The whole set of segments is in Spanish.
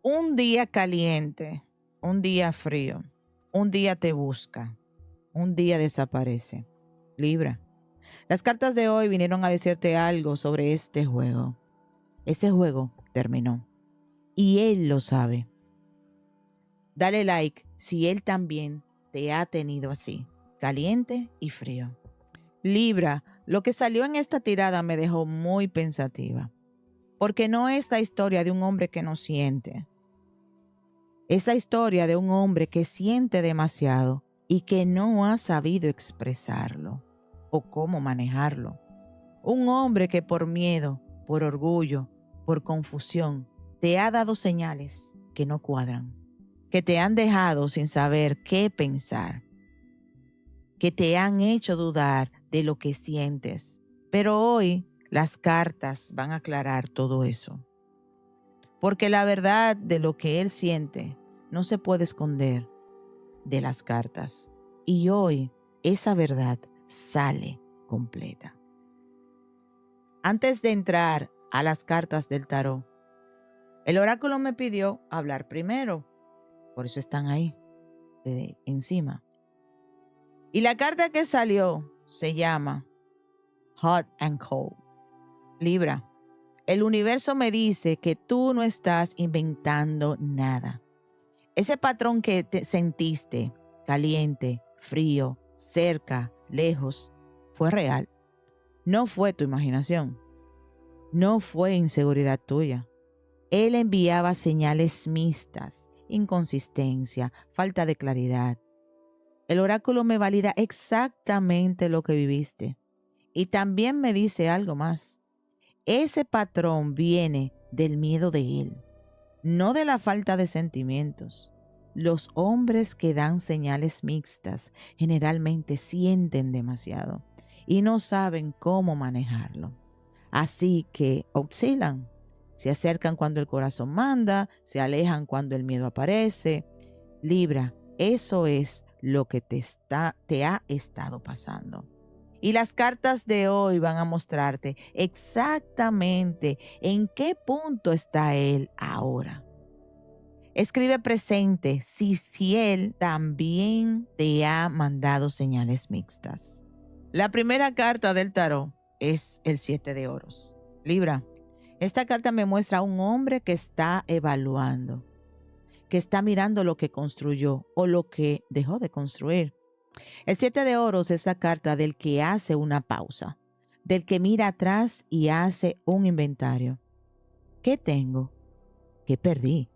Un día caliente, un día frío, un día te busca, un día desaparece. Libra. Las cartas de hoy vinieron a decirte algo sobre este juego. Ese juego terminó y él lo sabe. Dale like si él también te ha tenido así, caliente y frío. Libra, lo que salió en esta tirada me dejó muy pensativa, porque no es la historia de un hombre que no siente. Es la historia de un hombre que siente demasiado y que no ha sabido expresarlo o cómo manejarlo. Un hombre que por miedo, por orgullo, por confusión, te ha dado señales que no cuadran, que te han dejado sin saber qué pensar, que te han hecho dudar de lo que sientes. Pero hoy las cartas van a aclarar todo eso. Porque la verdad de lo que él siente no se puede esconder de las cartas. Y hoy esa verdad sale completa. Antes de entrar a las cartas del tarot, el oráculo me pidió hablar primero. Por eso están ahí, encima. Y la carta que salió se llama Hot and Cold. Libra, el universo me dice que tú no estás inventando nada. Ese patrón que te sentiste, caliente, frío, cerca, lejos, fue real. No fue tu imaginación. No fue inseguridad tuya. Él enviaba señales mixtas, inconsistencia, falta de claridad. El oráculo me valida exactamente lo que viviste. Y también me dice algo más. Ese patrón viene del miedo de él, no de la falta de sentimientos. Los hombres que dan señales mixtas generalmente sienten demasiado y no saben cómo manejarlo. Así que oscilan. Se acercan cuando el corazón manda, se alejan cuando el miedo aparece. Libra, eso es lo que te ha estado pasando. Y las cartas de hoy van a mostrarte exactamente en qué punto está él ahora. Escribe presente si él también te ha mandado señales mixtas. La primera carta del tarot es el 7 de oros. Libra, esta carta me muestra a un hombre que está evaluando, que está mirando lo que construyó o lo que dejó de construir. El 7 de oros es la carta del que hace una pausa, del que mira atrás y hace un inventario. ¿Qué tengo? ¿Qué perdí?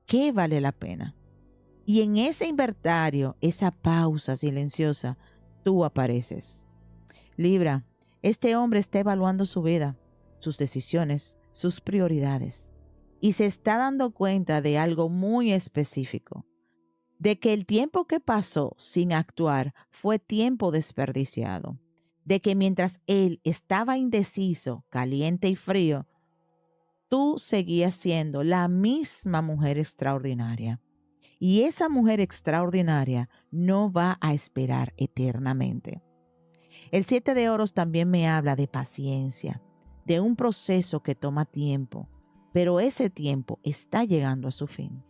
¿Qué vale la pena? Y en ese inventario, esa pausa silenciosa, tú apareces. Libra, este hombre está evaluando su vida, sus decisiones, sus prioridades y se está dando cuenta de algo muy específico, de que el tiempo que pasó sin actuar fue tiempo desperdiciado, de que mientras él estaba indeciso, caliente y frío, tú seguías siendo la misma mujer extraordinaria. Y esa mujer extraordinaria no va a esperar eternamente. El 7 de oros también me habla de paciencia, de un proceso que toma tiempo, pero ese tiempo está llegando a su fin,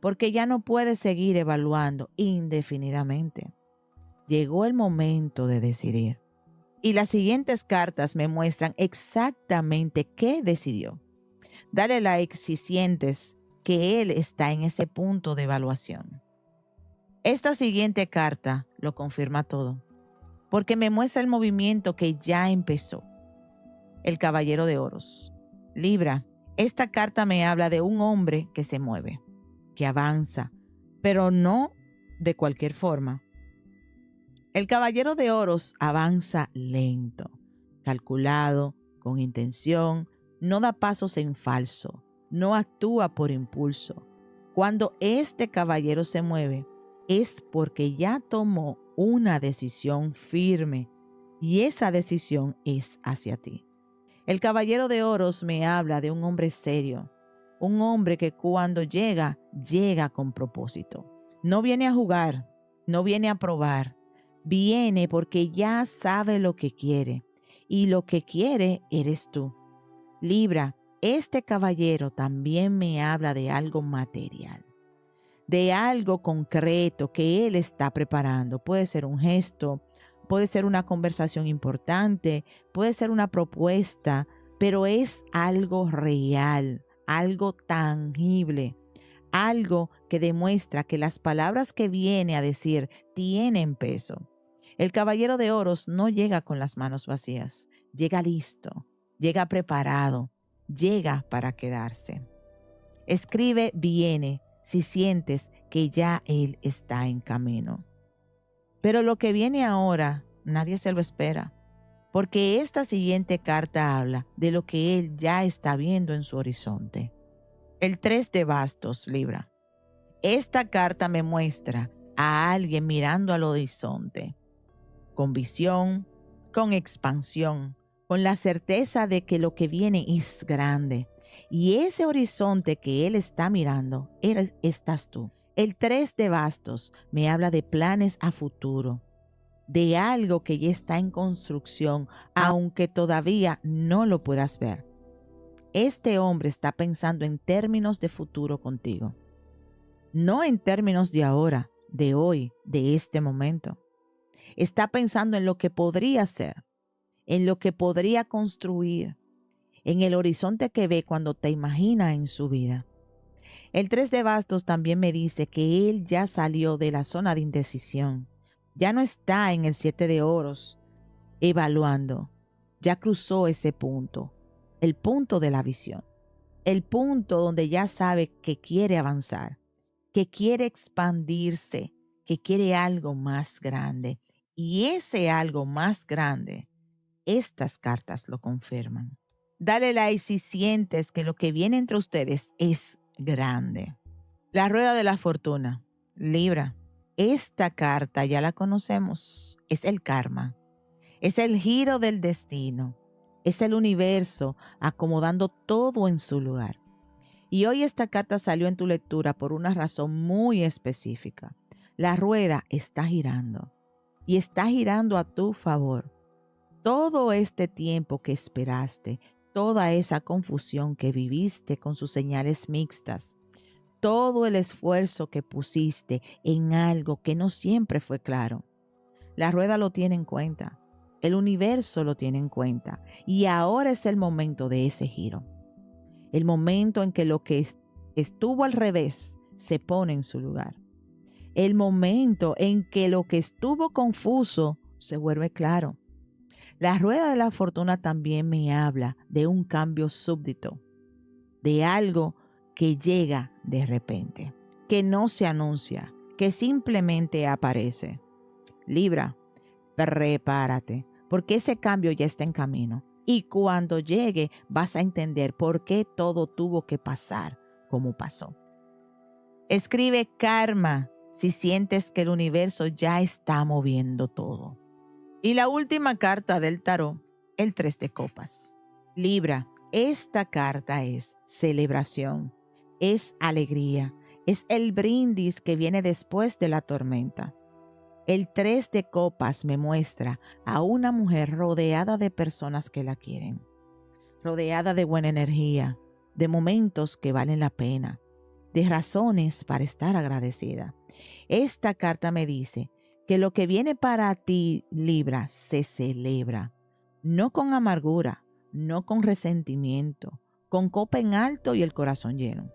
porque ya no puede seguir evaluando indefinidamente. Llegó el momento de decidir. Y las siguientes cartas me muestran exactamente qué decidió. Dale like si sientes que él está en ese punto de evaluación. Esta siguiente carta lo confirma todo, porque me muestra el movimiento que ya empezó. El Caballero de Oros. Libra, esta carta me habla de un hombre que se mueve, que avanza, pero no de cualquier forma. El Caballero de Oros avanza lento, calculado, con intención, no da pasos en falso, no actúa por impulso. Cuando este caballero se mueve, es porque ya tomó una decisión firme y esa decisión es hacia ti. El Caballero de Oros me habla de un hombre serio, un hombre que cuando llega, llega con propósito. No viene a jugar, no viene a probar, viene porque ya sabe lo que quiere y lo que quiere eres tú. Libra, este caballero también me habla de algo material, de algo concreto que él está preparando. Puede ser un gesto, puede ser una conversación importante, puede ser una propuesta, pero es algo real, algo tangible, algo que demuestra que las palabras que viene a decir tienen peso. El caballero de oros no llega con las manos vacías, llega listo, llega preparado, llega para quedarse. Escribe viene si sientes que ya él está en camino. Pero lo que viene ahora, nadie se lo espera, porque esta siguiente carta habla de lo que él ya está viendo en su horizonte. El 3 de bastos, Libra. Esta carta me muestra a alguien mirando al horizonte, con visión, con expansión, con la certeza de que lo que viene es grande. Y ese horizonte que él está mirando, estás tú. El 3 de bastos me habla de planes a futuro, de algo que ya está en construcción, aunque todavía no lo puedas ver. Este hombre está pensando en términos de futuro contigo, no en términos de ahora, de hoy, de este momento. Está pensando en lo que podría ser, en lo que podría construir, en el horizonte que ve cuando te imagina en su vida. El 3 de bastos también me dice que él ya salió de la zona de indecisión. Ya no está en el 7 de oros evaluando. Ya cruzó ese punto, el punto de la visión, el punto donde ya sabe que quiere avanzar, que quiere expandirse, que quiere algo más grande. Y ese algo más grande, estas cartas lo confirman. Dale like si sientes que lo que viene entre ustedes es grande. La rueda de la fortuna. Libra. Esta carta ya la conocemos. Es el karma. Es el giro del destino. Es el universo acomodando todo en su lugar. Y hoy esta carta salió en tu lectura por una razón muy específica. La rueda está girando y está girando a tu favor. Todo este tiempo que esperaste, toda esa confusión que viviste con sus señales mixtas, todo el esfuerzo que pusiste en algo que no siempre fue claro, la rueda lo tiene en cuenta, el universo lo tiene en cuenta y ahora es el momento de ese giro. El momento en que lo que estuvo al revés se pone en su lugar. El momento en que lo que estuvo confuso se vuelve claro. La rueda de la fortuna también me habla de un cambio súbdito, de algo que llega de repente, que no se anuncia, que simplemente aparece. Libra, prepárate, porque ese cambio ya está en camino. Y cuando llegue vas a entender por qué todo tuvo que pasar como pasó. Escribe karma si sientes que el universo ya está moviendo todo. Y la última carta del tarot, el 3 de copas. Libra, esta carta es celebración, es alegría, es el brindis que viene después de la tormenta. El 3 de copas me muestra a una mujer rodeada de personas que la quieren, rodeada de buena energía, de momentos que valen la pena, de razones para estar agradecida. Esta carta me dice que lo que viene para ti, Libra, se celebra, no con amargura, no con resentimiento, con copa en alto y el corazón lleno.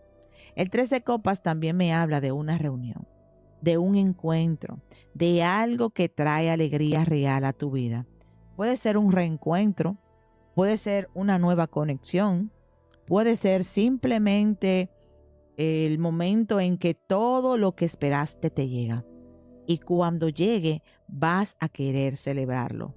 El 3 de copas también me habla de una reunión, de un encuentro, de algo que trae alegría real a tu vida. Puede ser un reencuentro, puede ser una nueva conexión, puede ser simplemente el momento en que todo lo que esperaste te llega. Y cuando llegue vas a querer celebrarlo,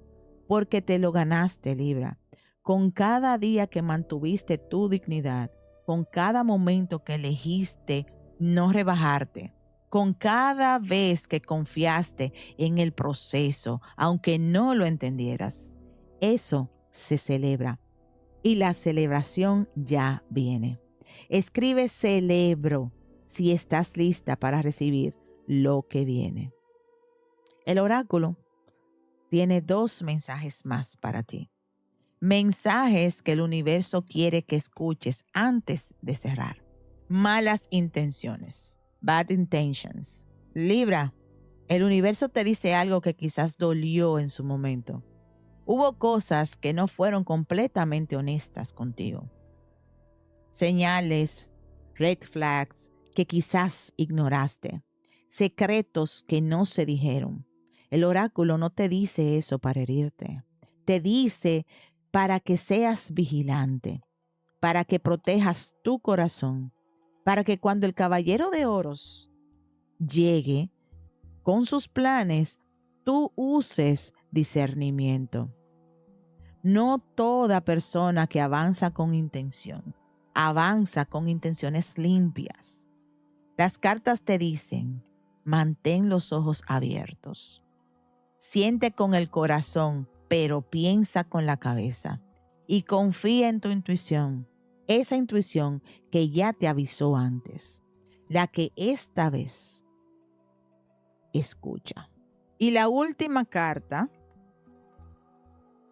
porque te lo ganaste, Libra. Con cada día que mantuviste tu dignidad, con cada momento que elegiste no rebajarte, con cada vez que confiaste en el proceso, aunque no lo entendieras, eso se celebra y la celebración ya viene. Escribe celebro si estás lista para recibir lo que viene. El oráculo tiene 2 mensajes más para ti. Mensajes que el universo quiere que escuches antes de cerrar. Malas intenciones. Bad intentions. Libra, el universo te dice algo que quizás dolió en su momento. Hubo cosas que no fueron completamente honestas contigo. Señales, red flags que quizás ignoraste. Secretos que no se dijeron. El oráculo no te dice eso para herirte. Te dice para que seas vigilante, para que protejas tu corazón, para que cuando el caballero de oros llegue con sus planes, tú uses discernimiento. No toda persona que avanza con intención, avanza con intenciones limpias. Las cartas te dicen, mantén los ojos abiertos. Siente con el corazón, pero piensa con la cabeza. Y confía en tu intuición, esa intuición que ya te avisó antes, la que esta vez escucha. Y la última carta,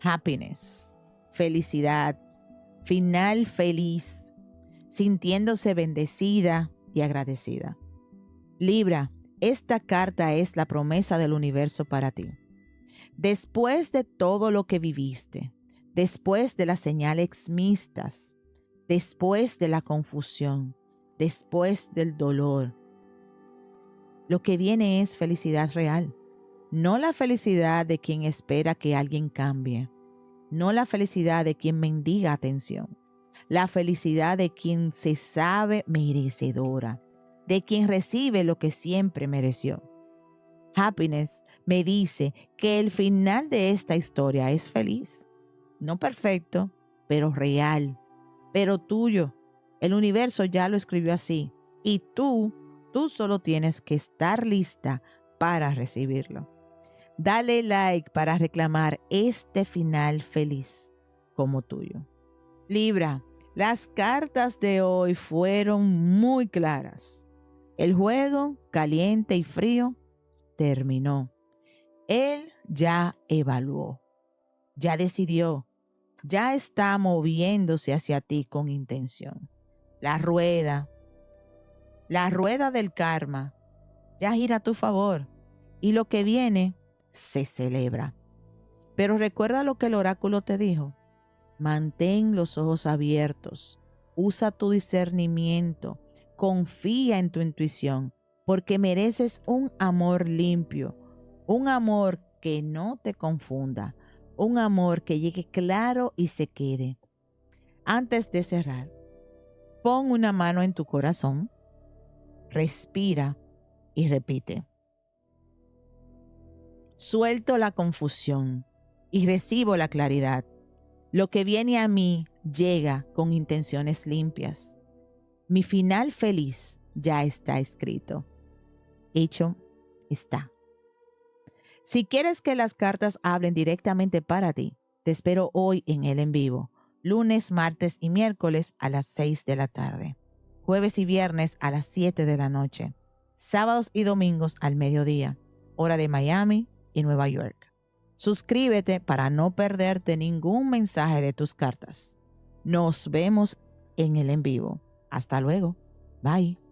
happiness, felicidad, final feliz, sintiéndose bendecida y agradecida. Libra, esta carta es la promesa del universo para ti. Después de todo lo que viviste, después de las señales mixtas, después de la confusión, después del dolor, lo que viene es felicidad real. No la felicidad de quien espera que alguien cambie. No la felicidad de quien mendiga atención. La felicidad de quien se sabe merecedora. De quien recibe lo que siempre mereció. Happiness me dice que el final de esta historia es feliz. No perfecto, pero real. Pero tuyo. El universo ya lo escribió así. Y tú solo tienes que estar lista para recibirlo. Dale like para reclamar este final feliz como tuyo. Libra, las cartas de hoy fueron muy claras. El juego caliente y frío terminó. Él ya evaluó, ya decidió, ya está moviéndose hacia ti con intención. La rueda del karma ya gira a tu favor y lo que viene se celebra. Pero recuerda lo que el oráculo te dijo. Mantén los ojos abiertos, usa tu discernimiento, confía en tu intuición, porque mereces un amor limpio, un amor que no te confunda, un amor que llegue claro y se quede. Antes de cerrar, pon una mano en tu corazón, respira y repite. Suelto la confusión y recibo la claridad. Lo que viene a mí llega con intenciones limpias. Mi final feliz ya está escrito. Hecho está. Si quieres que las cartas hablen directamente para ti, te espero hoy en el en vivo, lunes, martes y miércoles a las 6 de la tarde, jueves y viernes a las 7 de la noche, sábados y domingos al mediodía, hora de Miami y Nueva York. Suscríbete para no perderte ningún mensaje de tus cartas. Nos vemos en el en vivo. Hasta luego. Bye.